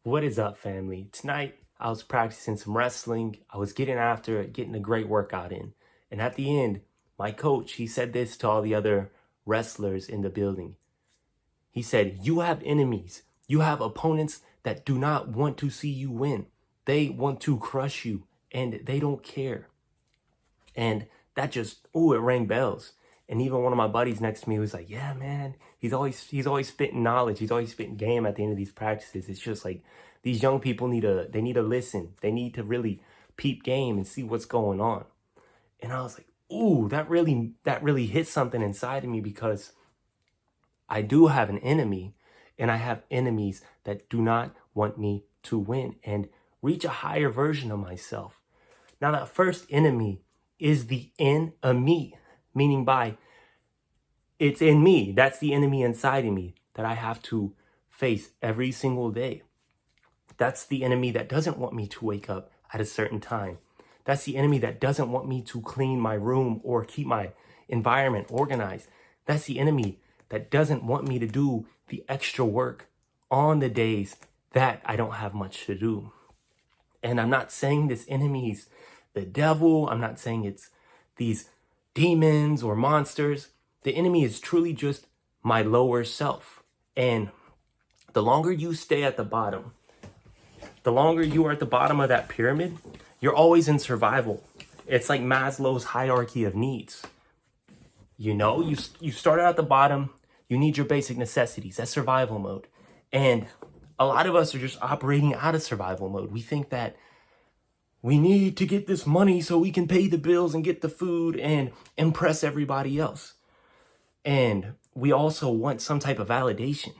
What is up, family? Tonight, I was practicing some wrestling. I was getting after it, getting a great workout in. And at the end, my coach, he said this to all the other wrestlers in the building. He said, "You have enemies. You have opponents that do not want to see you win. They want to crush you, and they don't care." And that just, it rang bells. And even one of my buddies next to me was like, "Yeah, man, he's always spitting knowledge. He's always spitting game at the end of these practices." It's just like these young people need to listen. They need to really peep game and see what's going on. And I was like, "Ooh, that really hit something inside of me because I do have an enemy, and I have enemies that do not want me to win and reach a higher version of myself." Now, that first enemy is the enemy, meaning by it's in me. That's the enemy inside of me that I have to face every single day. That's the enemy that doesn't want me to wake up at a certain time. That's the enemy that doesn't want me to clean my room or keep my environment organized. That's the enemy that doesn't want me to do the extra work on the days that I don't have much to do. And I'm not saying this enemy's the devil. I'm not saying it's these demons or monsters. The enemy is truly just my lower self. And the longer you stay at the bottom, the longer you are at the bottom of that pyramid, you're always in survival. It's like Maslow's hierarchy of needs. You start out at the bottom, you need your basic necessities. That's survival mode. And a lot of us are just operating out of survival mode. We think that we need to get this money so we can pay the bills and get the food and impress everybody else. And we also want some type of validation.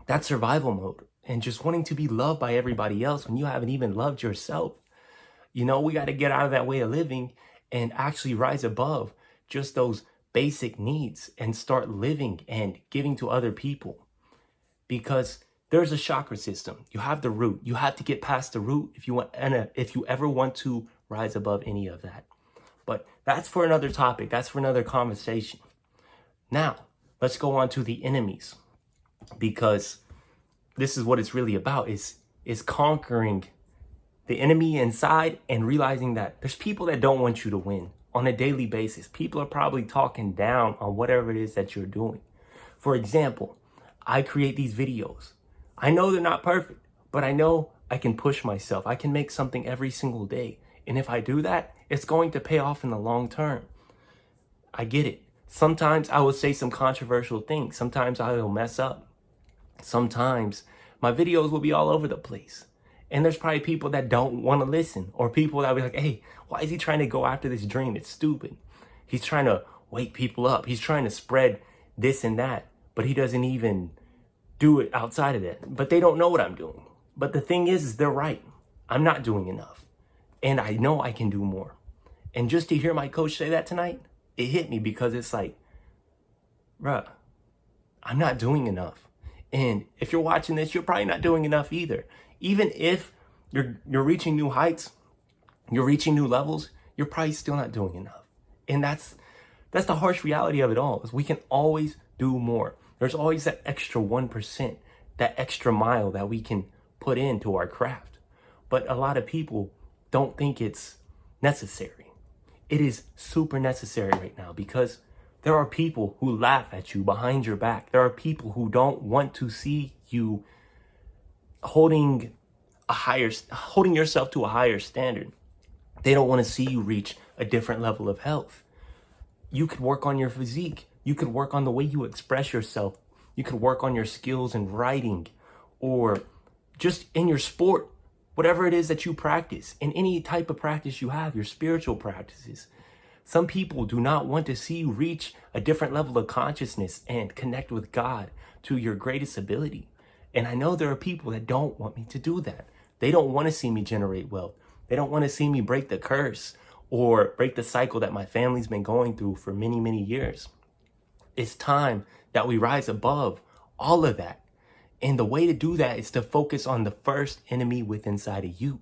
That's survival mode. And just wanting to be loved by everybody else when you haven't even loved yourself. We got to get out of that way of living and actually rise above just those basic needs and start living and giving to other people. Because there's a chakra system. You have the root. You have to get past the root if you ever want to rise above any of that. But that's for another topic. That's for another conversation. Now, let's go on to the enemies, because this is what it's really about, is conquering the enemy inside and realizing that there's people that don't want you to win on a daily basis. People are probably talking down on whatever it is that you're doing. For example, I create these videos. I know they're not perfect, but I know I can push myself. I can make something every single day. And if I do that, it's going to pay off in the long term. I get it. Sometimes I will say some controversial things. Sometimes I will mess up. Sometimes my videos will be all over the place. And there's probably people that don't want to listen, or people that will be like, "Hey, why is he trying to go after this dream? It's stupid. He's trying to wake people up. He's trying to spread this and that, but he doesn't even do it outside of that." But they don't know what I'm doing. But the thing is they're right. I'm not doing enough. And I know I can do more. And just to hear my coach say that tonight, it hit me, because it's like, bruh, I'm not doing enough. And if you're watching this, you're probably not doing enough either. Even if you're reaching new heights, you're reaching new levels, you're probably still not doing enough. And that's the harsh reality of it all, is we can always do more. There's always that extra 1%, that extra mile that we can put into our craft. But a lot of people don't think it's necessary. It is super necessary right now, because there are people who laugh at you behind your back. There are people who don't want to see you holding yourself to a higher standard. They don't want to see you reach a different level of health. You could work on your physique. You could work on the way you express yourself. You could work on your skills in writing, or just in your sport, whatever it is that you practice, in any type of practice you have, your spiritual practices. Some people do not want to see you reach a different level of consciousness and connect with God to your greatest ability. And I know there are people that don't want me to do that. They don't want to see me generate wealth. They don't want to see me break the curse or break the cycle that my family's been going through for many, many years. It's time that we rise above all of that. And the way to do that is to focus on the first enemy within inside of you.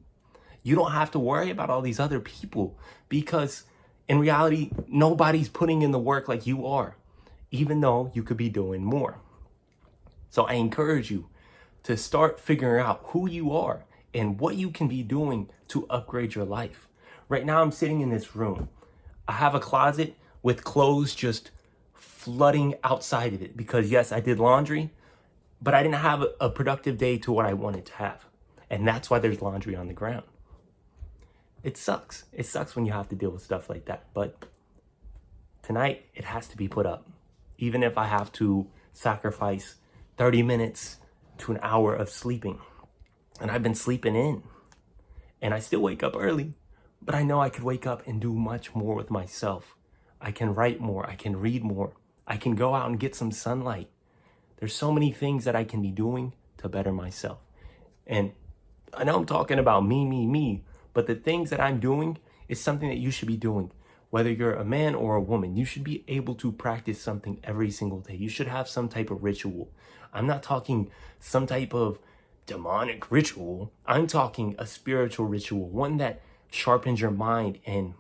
You don't have to worry about all these other people, because in reality, nobody's putting in the work like you are, even though you could be doing more. So I encourage you to start figuring out who you are and what you can be doing to upgrade your life. Right now, I'm sitting in this room. I have a closet with clothes just flooding outside of it because, yes, I did laundry, but I didn't have a productive day to what I wanted to have. And that's why there's laundry on the ground. It sucks. It sucks when you have to deal with stuff like that. But tonight, it has to be put up. Even if I have to sacrifice 30 minutes to an hour of sleeping. And I've been sleeping in. And I still wake up early. But I know I could wake up and do much more with myself. I can write more. I can read more. I can go out and get some sunlight. There's so many things that I can be doing to better myself. And I know I'm talking about me, but the things that I'm doing is something that you should be doing. Whether you're a man or a woman, you should be able to practice something every single day. You should have some type of ritual. I'm not talking some type of demonic ritual. I'm talking a spiritual ritual, one that sharpens your mind and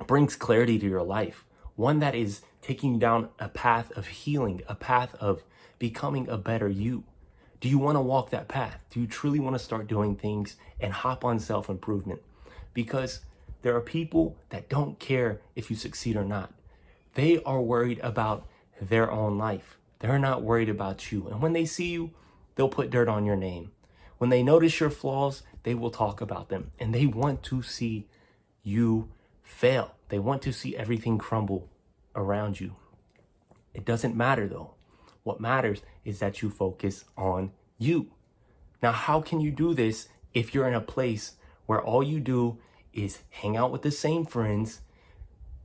brings clarity to your life. One that is taking you down a path of healing, a path of becoming a better you. Do you want to walk that path? Do you truly want to start doing things and hop on self-improvement? Because there are people that don't care if you succeed or not. They are worried about their own life. They're not worried about you. And when they see you, they'll put dirt on your name. When they notice your flaws, they will talk about them. And they want to see you fail. They want to see everything crumble around you. It doesn't matter though. What matters is that you focus on you. Now, how can you do this if you're in a place where all you do is hang out with the same friends,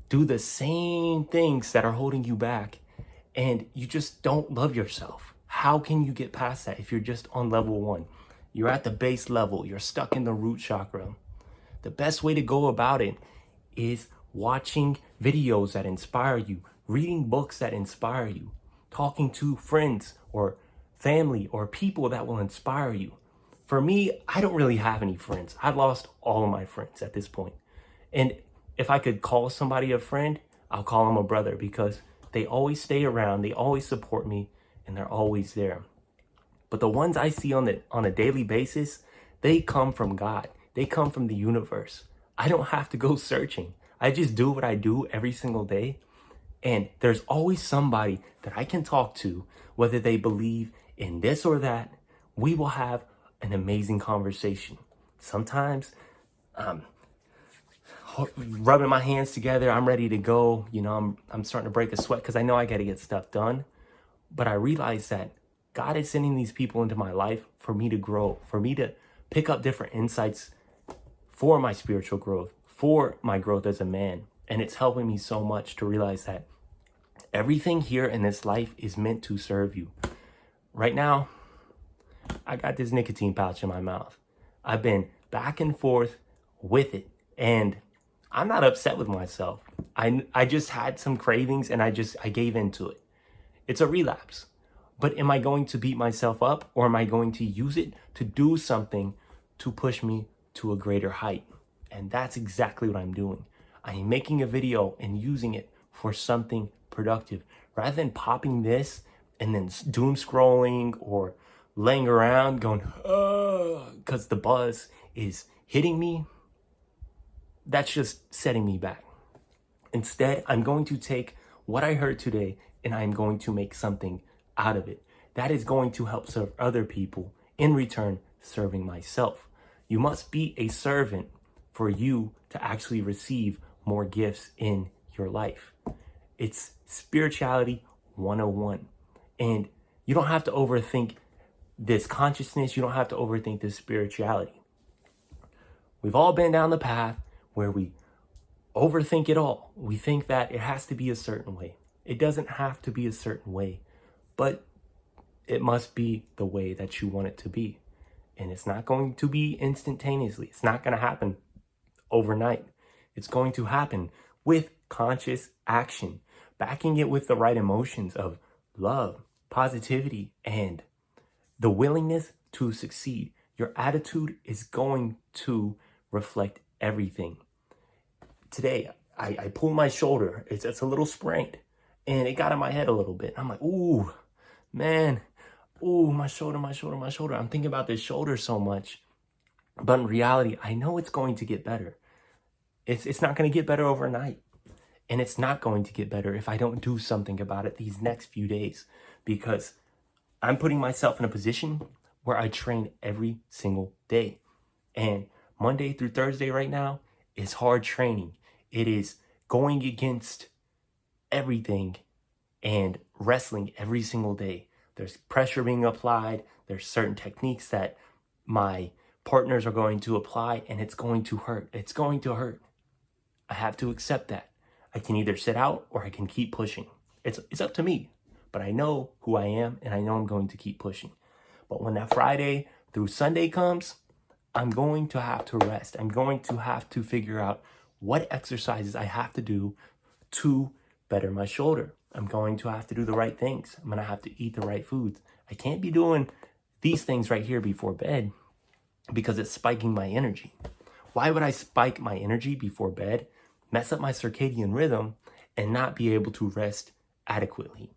do the same things that are holding you back, and you just don't love yourself? How can you get past that if you're just on level 1? You're at the base level. You're stuck in the root chakra. The best way to go about it is watching videos that inspire you, reading books that inspire you, talking to friends or family or people that will inspire you. For me, I don't really have any friends. I lost all of my friends at this point. And if I could call somebody a friend, I'll call them a brother because they always stay around, they always support me, and they're always there. But the ones I see on a daily basis, they come from God. They come from the universe. I don't have to go searching. I just do what I do every single day. And there's always somebody that I can talk to, whether they believe in this or that. We will have an amazing conversation. Sometimes rubbing my hands together, I'm ready to go. You know, I'm starting to break a sweat because I know I got to get stuff done. But I realize that God is sending these people into my life for me to grow, for me to pick up different insights for my spiritual growth, for my growth as a man. And it's helping me so much to realize that everything here in this life is meant to serve you. Right now, I got this nicotine pouch in my mouth. I've been back and forth with it, and I'm not upset with myself. I just had some cravings and I gave into it. It's a relapse. But am I going to beat myself up, or am I going to use it to do something to push me to a greater height? And that's exactly what I'm doing. I am making a video and using it for something productive rather than popping this and then doom scrolling or laying around going, because the buzz is hitting me. That's just setting me back. Instead, I'm going to take what I heard today and I'm going to make something out of it. That is going to help serve other people, in return serving myself. You must be a servant for you to actually receive more gifts in your life. It's spirituality 101. And you don't have to overthink this consciousness. You don't have to overthink this spirituality. We've all been down the path where we overthink it all. We think that it has to be a certain way. It doesn't have to be a certain way, but it must be the way that you want it to be. And it's not going to be instantaneously. It's not going to happen overnight. It's going to happen with conscious action, backing it with the right emotions of love, positivity, and the willingness to succeed. Your attitude is going to reflect everything. Today, I pulled my shoulder. It's a little sprained, and it got in my head a little bit. I'm like, ooh, man, ooh, my shoulder, my shoulder, my shoulder. I'm thinking about this shoulder so much. But in reality, I know it's going to get better. It's not going to get better overnight. And it's not going to get better if I don't do something about it these next few days, because I'm putting myself in a position where I train every single day. And Monday through Thursday right now is hard training. It is going against everything and wrestling every single day. There's pressure being applied. There's certain techniques that my partners are going to apply, and it's going to hurt. It's going to hurt. I have to accept that. I can either sit out or I can keep pushing. It's up to me, but I know who I am and I know I'm going to keep pushing. But when that Friday through Sunday comes, I'm going to have to rest. I'm going to have to figure out what exercises I have to do to better my shoulder. I'm going to have to do the right things. I'm going to have to eat the right foods. I can't be doing these things right here before bed because it's spiking my energy. Why would I spike my energy before bed, mess up my circadian rhythm, and not be able to rest adequately?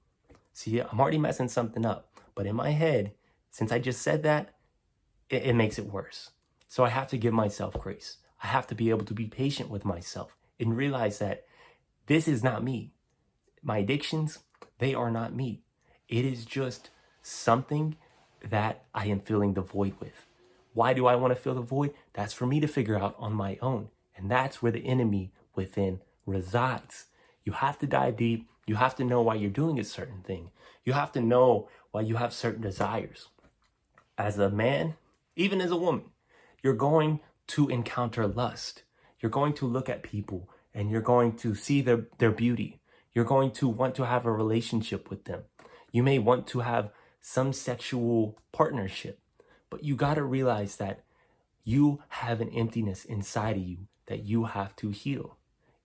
See, I'm already messing something up. But in my head, since I just said that, it makes it worse. So I have to give myself grace. I have to be able to be patient with myself and realize that this is not me. My addictions, they are not me. It is just something that I am filling the void with. Why do I want to fill the void? That's for me to figure out on my own. And that's where the enemy within resides. You have to dive deep. You have to know why you're doing a certain thing. You have to know why you have certain desires. As a man, even as a woman, you're going to encounter lust. You're going to look at people and you're going to see their beauty. You're going to want to have a relationship with them. You may want to have some sexual partnership, but you got to realize that you have an emptiness inside of you that you have to heal.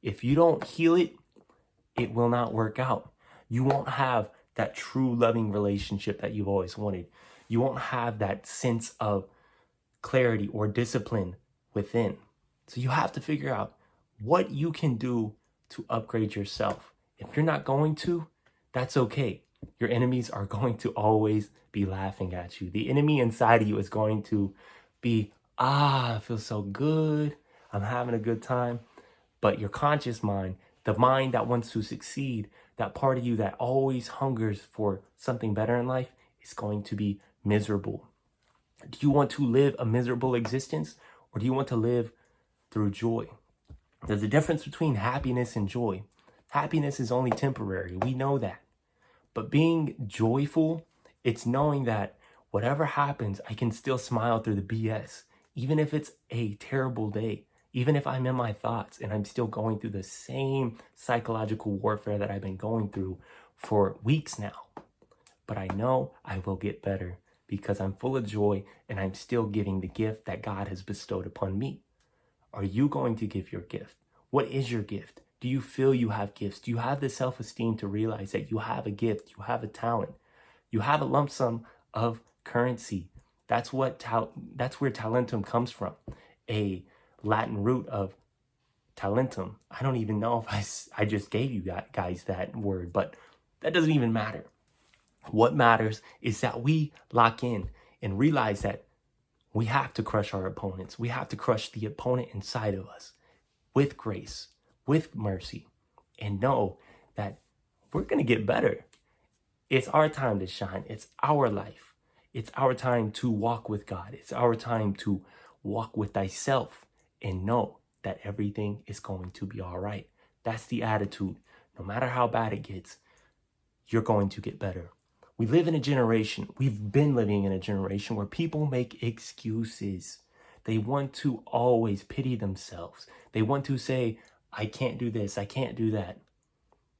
If you don't heal it, it will not work out. You won't have that true loving relationship that you've always wanted. You won't have that sense of clarity or discipline within. So you have to figure out what you can do to upgrade yourself. If you're not going to, that's okay. Your enemies are going to always be laughing at you. The enemy inside of you is going to be, I feel so good. I'm having a good time. But your conscious mind, the mind that wants to succeed, that part of you that always hungers for something better in life, is going to be miserable. Do you want to live a miserable existence, or do you want to live through joy? There's a difference between happiness and joy. Happiness is only temporary. We know that. But being joyful, it's knowing that whatever happens, I can still smile through the BS. Even if it's a terrible day, even if I'm in my thoughts and I'm still going through the same psychological warfare that I've been going through for weeks now. But I know I will get better because I'm full of joy and I'm still giving the gift that God has bestowed upon me. Are you going to give your gift? What is your gift? Do you feel you have gifts? Do you have the self-esteem to realize that you have a gift, you have a talent, you have a lump sum of currency? That's where talentum comes from, a Latin root of talentum. I don't even know if I just gave you guys that word, but that doesn't even matter. What matters is that we lock in and realize that we have to crush our opponents. We have to crush the opponent inside of us with grace, with mercy, and know that we're going to get better. It's our time to shine. It's our life. It's our time to walk with God. It's our time to walk with thyself and know that everything is going to be all right. That's the attitude. No matter how bad it gets, you're going to get better. We live in a generation, we've been living in a generation where people make excuses. They want to always pity themselves. They want to say, I can't do this, I can't do that.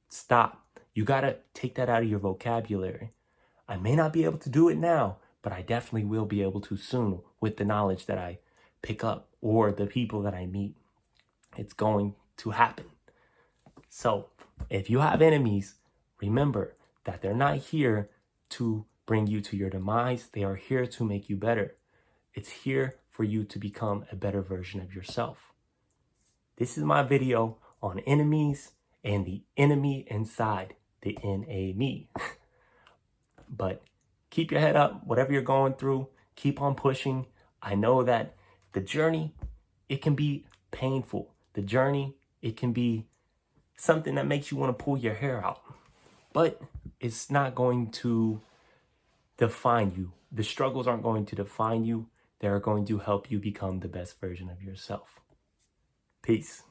Stop. You got to take that out of your vocabulary. I may not be able to do it now, but I definitely will be able to soon with the knowledge that I pick up or the people that I meet. It's going to happen. So if you have enemies, remember that they're not here to bring you to your demise. They are here to make you better. It's here for you to become a better version of yourself. This is my video on enemies and the enemy inside, the N-A-Me. But keep your head up, whatever you're going through, keep on pushing. I know that the journey, it can be painful. The journey, it can be something that makes you want to pull your hair out, but it's not going to define you. The struggles aren't going to define you. They're going to help you become the best version of yourself. Peace.